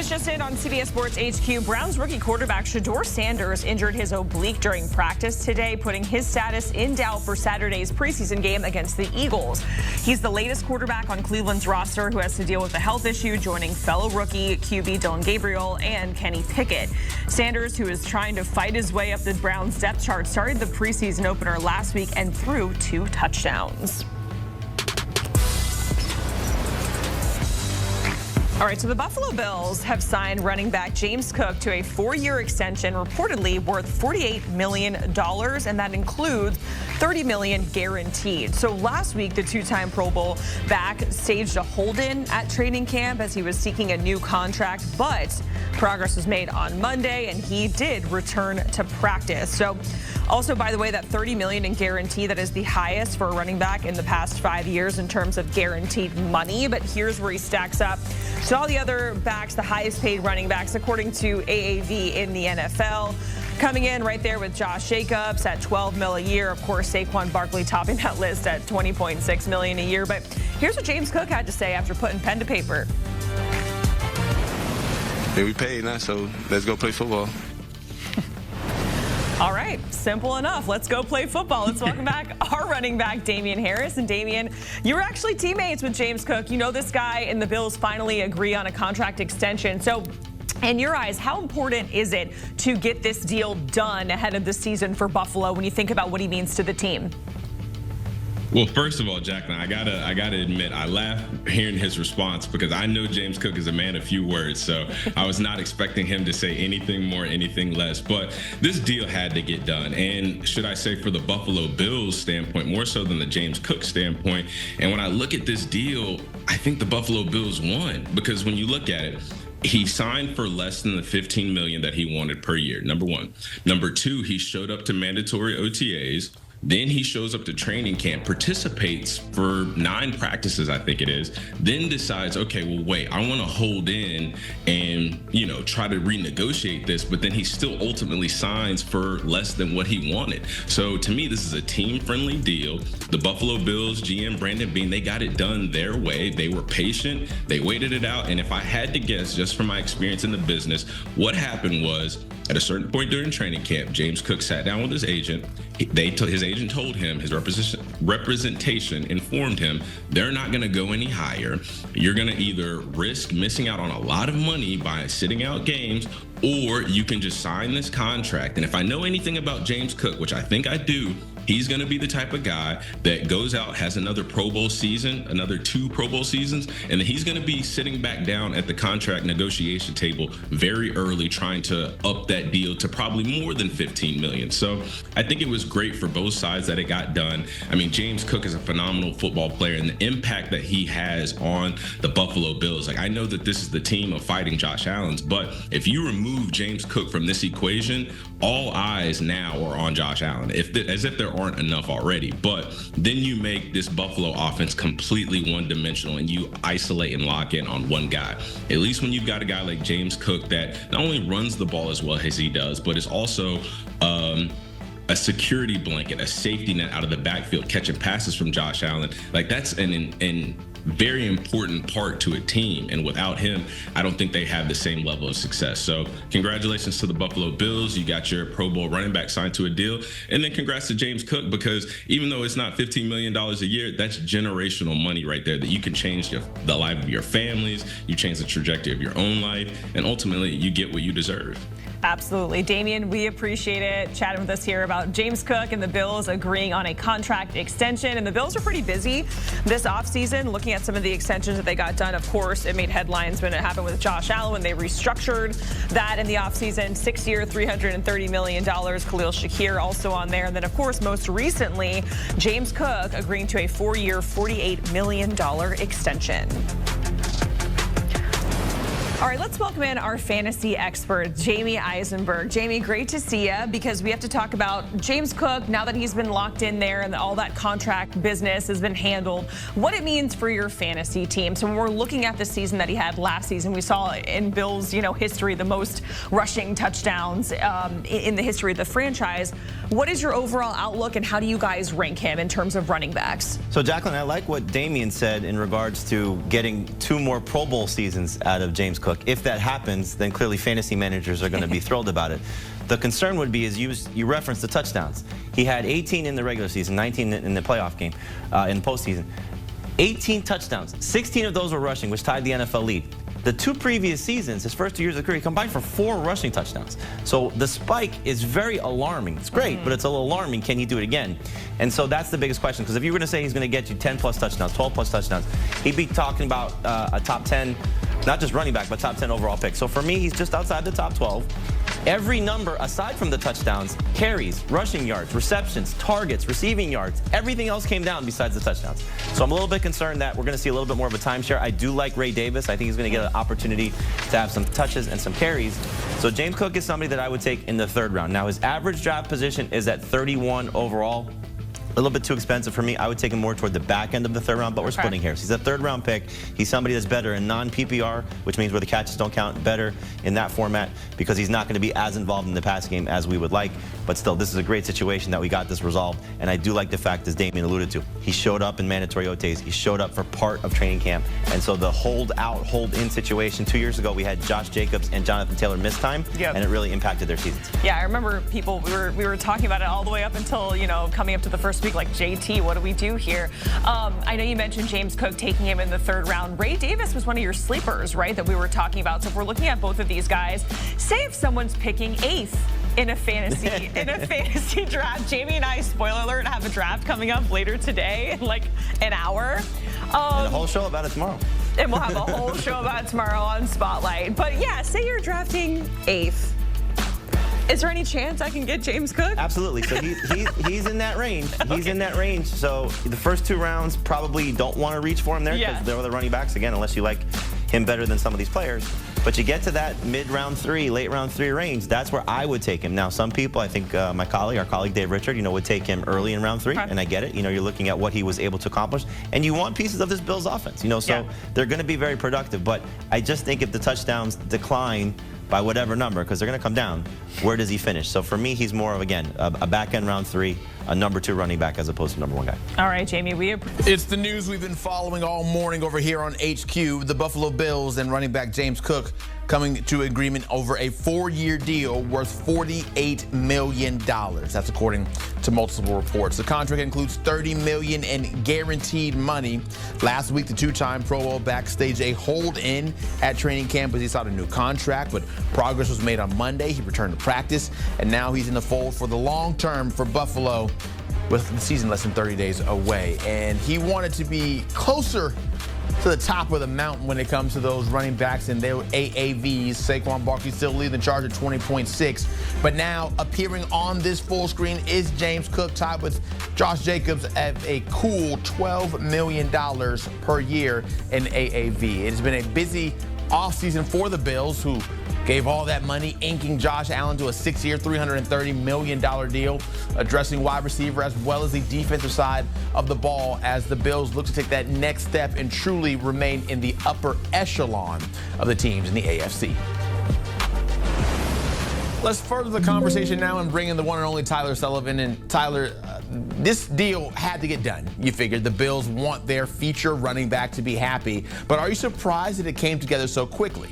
This just in on CBS Sports HQ. Browns rookie quarterback Shedeur injured his oblique during practice today, putting his status in doubt for Saturday's preseason game against the Eagles. He's the latest quarterback on Cleveland's roster who has to deal with a health issue, joining fellow rookie QB Dillon Gabriel and Kenny Pickett. Sanders, who is trying to fight his way up the Browns depth chart, started the preseason opener last week and threw 2 touchdowns. All right, so the Buffalo Bills have signed running back James Cook to a 4-year extension, reportedly worth $48 million, and that includes $30 million guaranteed. So last week, the 2-time Pro Bowl back staged a hold-in at training camp as he was seeking a new contract, but progress was made on Monday, and he did return to practice. So also, by the way, that $30 million in guarantee, that is the highest for a running back in the past 5 years in terms of guaranteed money. But here's where he stacks up to all the other backs, the highest paid running backs, according to AAV in the NFL. Coming in right there with Josh Jacobs at $12 million a year. Of course, Saquon Barkley topping that list at $20.6 million a year. But here's what James Cook had to say after putting pen to paper. Yeah, we paid now, so let's go play football. All right, simple enough. Let's go play football. Let's welcome back our running back, Damien Harris. And Damien, you were actually teammates with James Cook. You know this guy, and the Bills finally agree on a contract extension. So in your eyes, how important is it to get this deal done ahead of the season for Buffalo when you think about what he means to the team? Well, first of all, Jacqueline, I gotta admit, I laughed hearing his response because I know James Cook is a man of few words, so I was not expecting him to say anything more, anything less. But this deal had to get done, and should I say, for the Buffalo Bills standpoint, more so than the James Cook standpoint. And when I look at this deal, I think the Buffalo Bills won, because when you look at it, he signed for less than the $15 million that he wanted per year, number one. Number two, he showed up to mandatory OTAs. Then he shows up to training camp, participates for 9 practices, I think it is, then decides, okay, well, wait, I want to hold in and, try to renegotiate this, but then he still ultimately signs for less than what he wanted. So to me, this is a team-friendly deal. The Buffalo Bills, GM Brandon Beane, they got it done their way. They were patient. They waited it out. And if I had to guess, just from my experience in the business, what happened was, at a certain point during training camp, James Cook sat down with his agent. His agent told him, his representation informed him, they're not going to go any higher. You're going to either risk missing out on a lot of money by sitting out games, or you can just sign this contract. And if I know anything about James Cook, which I think I do, he's going to be the type of guy that goes out, has another Pro Bowl season, another 2 Pro Bowl seasons, and then he's going to be sitting back down at the contract negotiation table very early, trying to up that deal to probably more than $15 million. So I think it was great for both sides that it got done. I mean, James Cook is a phenomenal football player, and the impact that he has on the Buffalo Bills. Like, I know that this is the team of fighting Josh Allen's, but if you remove James Cook from this equation, all eyes now are on Josh Allen, as if there aren't enough already. But then you make this Buffalo offense completely one-dimensional and you isolate and lock in on one guy. At least when you've got a guy like James Cook that not only runs the ball as well as he does, but is also a security blanket, a safety net out of the backfield, catching passes from Josh Allen. Like, that's an very important part to a team, and without him, I don't think they have the same level of success. So congratulations to the Buffalo Bills. You got your Pro Bowl running back signed to a deal, and then congrats to James Cook, because even though it's not $15 million a year, that's generational money right there that you can change the life of your families, you change the trajectory of your own life, and ultimately you get what you deserve. Absolutely. Damien, we appreciate it chatting with us here about James Cook and the Bills agreeing on a contract extension. And the Bills are pretty busy this offseason looking at some of the extensions that they got done. Of course, it made headlines when it happened with Josh Allen when they restructured that in the offseason. 6-year, $330 million. Khalil Shakir also on there. And then, of course, most recently, James Cook agreeing to a 4-year, $48 million extension. All right, let's welcome in our fantasy expert, Jamie Eisenberg. Jamie, great to see you, because we have to talk about James Cook now that he's been locked in there and all that contract business has been handled, what it means for your fantasy team. So when we're looking at the season that he had last season, we saw in Bills, history, the most rushing touchdowns in the history of the franchise. What is your overall outlook, and how do you guys rank him in terms of running backs? So, Jacqueline, I like what Damien said in regards to getting 2 more Pro Bowl seasons out of James Cook. Cook. If that happens, then clearly fantasy managers are going to be thrilled about it. The concern would be, is you referenced the touchdowns. He had 18 in the regular season, 19 in the playoff game, in the postseason. 18 touchdowns, 16 of those were rushing, which tied the NFL lead. The 2 previous seasons, his first 2 years of career, he combined for 4 rushing touchdowns. So the spike is very alarming. It's great, but it's a little alarming. Can he do it again? And so that's the biggest question, because if you were going to say he's going to get you 10-plus touchdowns, 12-plus touchdowns, he'd be talking about a top 10, not just running back, but top 10 overall pick. So for me, he's just outside the top 12. Every number, aside from the touchdowns, carries, rushing yards, receptions, targets, receiving yards, everything else came down besides the touchdowns. So I'm a little bit concerned that we're going to see a little bit more of a timeshare. I do like Ray Davis. I think he's going to get an opportunity to have some touches and some carries. So James Cook is somebody that I would take in the 3rd round. Now, his average draft position is at 31 overall. A little bit too expensive for me. I would take him more toward the back end of the 3rd round, but we're splitting hairs. He's a 3rd round pick. He's somebody that's better in non-PPR, which means where the catches don't count, better in that format, because he's not going to be as involved in the pass game as we would like. But still, this is a great situation that we got this resolved. And I do like the fact, as Damien alluded to, he showed up in mandatory OTAs. He showed up for part of training camp. And so the hold out, hold in situation, 2 years ago, we had Josh Jacobs and Jonathan Taylor miss time, and it really impacted their seasons. Yeah, I remember people, we were talking about it all the way up until, coming up to the first week, like, JT, what do we do here? I know you mentioned James Cook taking him in the 3rd round. Ray Davis was one of your sleepers, right, that we were talking about. So if we're looking at both of these guys, say if someone's picking 8th in a fantasy draft. Jamie and I, spoiler alert, have a draft coming up later today in like an hour. And a whole show about it tomorrow. And we'll have a whole show about it tomorrow on Spotlight. But yeah, say you're drafting 8th. Is there any chance I can get James Cook? Absolutely. So he's in that range. He's in that range. So the first 2 rounds, probably don't want to reach for him there, because they're the running backs, again, unless you like him better than some of these players. But you get to that mid-round 3, late round 3 range, that's where I would take him. Now, some people, I think our colleague Dave Richard, would take him early in round 3, and I get it. You're looking at what he was able to accomplish, and you want pieces of this Bills offense. So they're going to be very productive. But I just think if the touchdowns decline by whatever number, because they're going to come down, where does he finish? So for me, he's more of, again, a back-end round 3, a number 2 running back as opposed to number 1 guy. All right, Jamie, It's the news we've been following all morning over here on HQ. The Buffalo Bills and running back James Cook coming to agreement over a 4-year deal worth $48 million. That's according to multiple reports. The contract includes $30 million in guaranteed money. Last week, the 2-time Pro Bowl back staged a hold-in at training camp as he sought a new contract, but progress was made on Monday. He returned to practice, and now he's in the fold for the long term for Buffalo, with the season less than 30 days away. And he wanted to be closer to the top of the mountain when it comes to those running backs and their AAVs. Saquon Barkley still leading the charge at 20.6. But now appearing on this full screen is James Cook, tied with Josh Jacobs at a cool $12 million per year in AAV. It has been a busy offseason for the Bills, who gave all that money, inking Josh Allen to a 6-year, $330 million deal, addressing wide receiver as well as the defensive side of the ball as the Bills look to take that next step and truly remain in the upper echelon of the teams in the AFC. Let's further the conversation now and bring in the one and only Tyler Sullivan. And Tyler, this deal had to get done. You figured the Bills want their feature running back to be happy, but are you surprised that it came together so quickly?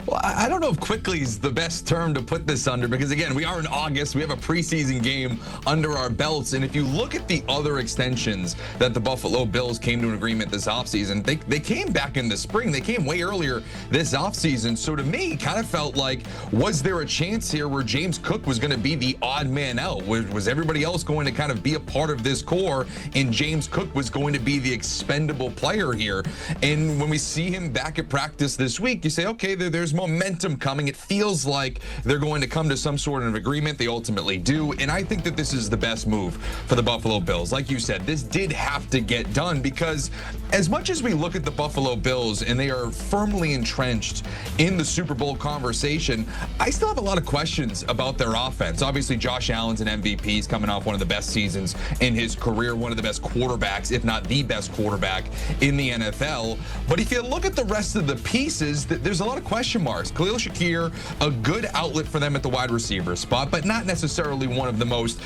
Well, I don't know if quickly is the best term to put this under, because again, we are in August. We have a preseason game under our belts. And if you look at the other extensions that the Buffalo Bills came to an agreement this offseason, they came back in the spring. They came way earlier this offseason. So to me, it kind of felt like, was there a chance here where James Cook was going to be the odd man out? Was everybody else going to kind of be a part of this core, and James Cook was going to be the expendable player here? And when we see him back at practice this week, you say, okay, there's momentum coming. It feels like they're going to come to some sort of agreement. They ultimately do. And I think that this is the best move for the Buffalo Bills. Like you said, this did have to get done, because as much as we look at the Buffalo Bills and they are firmly entrenched in the Super Bowl conversation, I still have a lot of questions about their offense. Obviously, Josh Allen's an MVP. He's coming off one of the best seasons in his career, one of the best quarterbacks, if not the best quarterback in the NFL. But if you look at the rest of the pieces, there's a lot of question marks. Khalil Shakir, a good outlet for them at the wide receiver spot, but not necessarily one of the most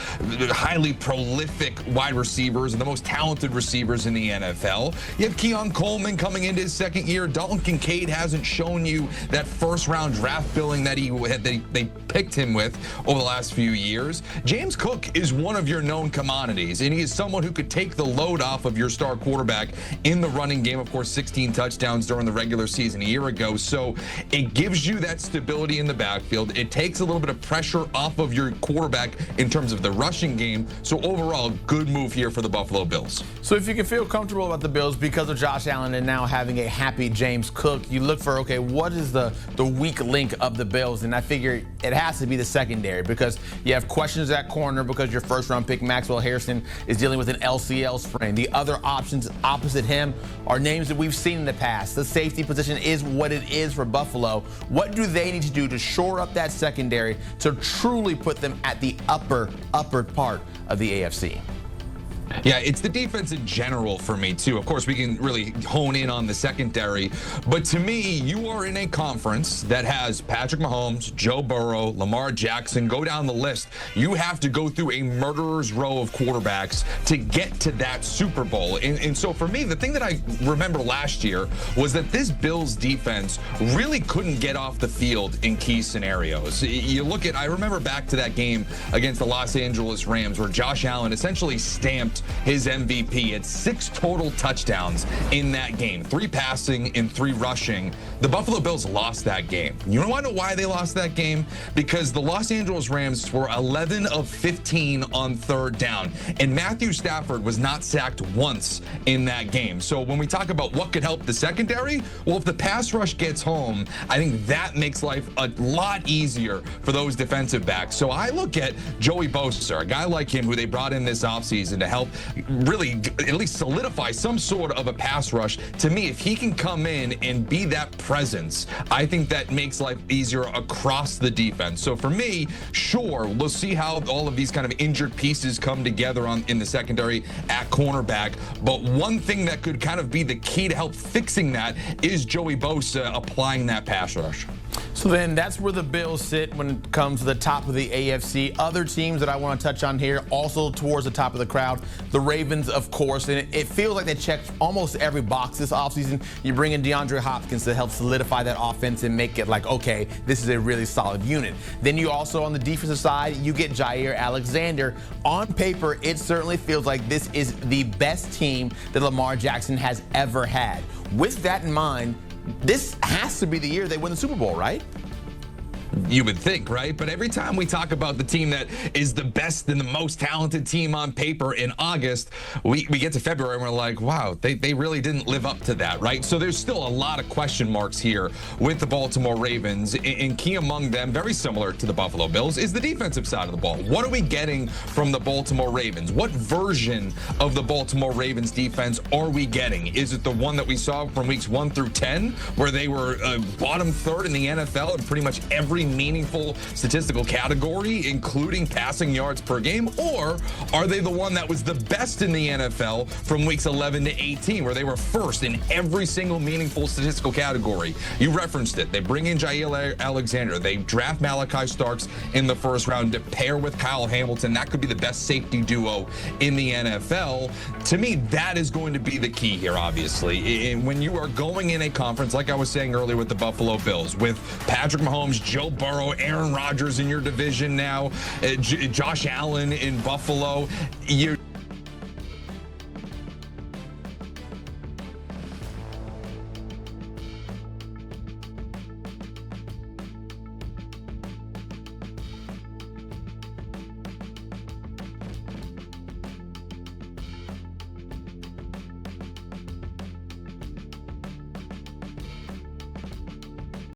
highly prolific wide receivers and the most talented receivers in the NFL. You have Keon Coleman coming into his second year. Dalton Kincaid hasn't shown you that first-round draft billing that they picked him with over the last few years. James Cook is one of your known commodities, and he is someone who could take the load off of your star quarterback in the running game. Of course, 16 touchdowns during the regular season a year ago. So it gives you that stability in the backfield. It takes a little bit of pressure off of your quarterback in terms of the rushing game. So overall, good move here for the Buffalo Bills. So if you can feel comfortable about the Bills because of Josh Allen and now having a happy James Cook, you look for, okay, what is the weak link of the Bills? And I figure it has to be the secondary, because you have questions at corner because your first-round pick, Maxwell Harrison, is dealing with an LCL sprain. The other options opposite him are names that we've seen in the past. The safety position is what it is for Buffalo. What do they need to do to shore up that secondary to truly put them at the upper part of the AFC? Yeah, it's the defense in general for me, too. Of course, we can really hone in on the secondary. But to me, you are in a conference that has Patrick Mahomes, Joe Burrow, Lamar Jackson. Go down the list. You have to go through a murderer's row of quarterbacks to get to that Super Bowl. And so for me, the thing that I remember last year was that this Bills defense really couldn't get off the field in key scenarios. You look at, I remember back to that game against the Los Angeles Rams where Josh Allen essentially stamped his MVP at 6 total touchdowns in that game, 3 passing and 3 rushing. The Buffalo Bills lost that game. You want to know why they lost that game? Because the Los Angeles Rams were 11 of 15 on 3rd down, and Matthew Stafford was not sacked once in that game. So when we talk about what could help the secondary, well, if the pass rush gets home, I think that makes life a lot easier for those defensive backs. So I look at Joey Bosa, a guy like him who they brought in this offseason to help really at least solidify some sort of a pass rush. To me, if he can come in and be that presence, I think that makes life easier across the defense. So for me, sure, we'll see how all of these kind of injured pieces come together in the secondary at cornerback. But one thing that could kind of be the key to help fixing that is Joey Bosa applying that pass rush. So then that's where the Bills sit when it comes to the top of the AFC. Other teams that I want to touch on here, also towards the top of the crowd, the Ravens, of course. And it feels like they checked almost every box this offseason. You bring in DeAndre Hopkins to help solidify that offense and make it like, okay, this is a really solid unit. Then you also, on the defensive side, you get Jair Alexander. On paper, it certainly feels like this is the best team that Lamar Jackson has ever had. With that in mind, this has to be the year they win the Super Bowl, right? You would think, right? But every time we talk about the team that is the best and the most talented team on paper in August, we get to February and we're like, wow, they really didn't live up to that, right? So there's still a lot of question marks here with the Baltimore Ravens. And key among them, very similar to the Buffalo Bills, is the defensive side of the ball. What are we getting from the Baltimore Ravens? What version of the Baltimore Ravens defense are we getting? Is it the one that we saw from weeks 1 through 10, where they were bottom 3rd in the NFL in pretty much every meaningful statistical category, including passing yards per game? Or are they the one that was the best in the NFL from weeks 11 to 18, where they were first in every single meaningful statistical category? You referenced it. They bring in Jair Alexander. They draft Malachi Starks in the 1st round to pair with Kyle Hamilton. That could be the best safety duo in the NFL. To me, that is going to be the key here, obviously. And when you are going in a conference, like I was saying earlier with the Buffalo Bills, with Patrick Mahomes, Joe Burrow, Aaron Rodgers in your division now, Josh Allen in Buffalo,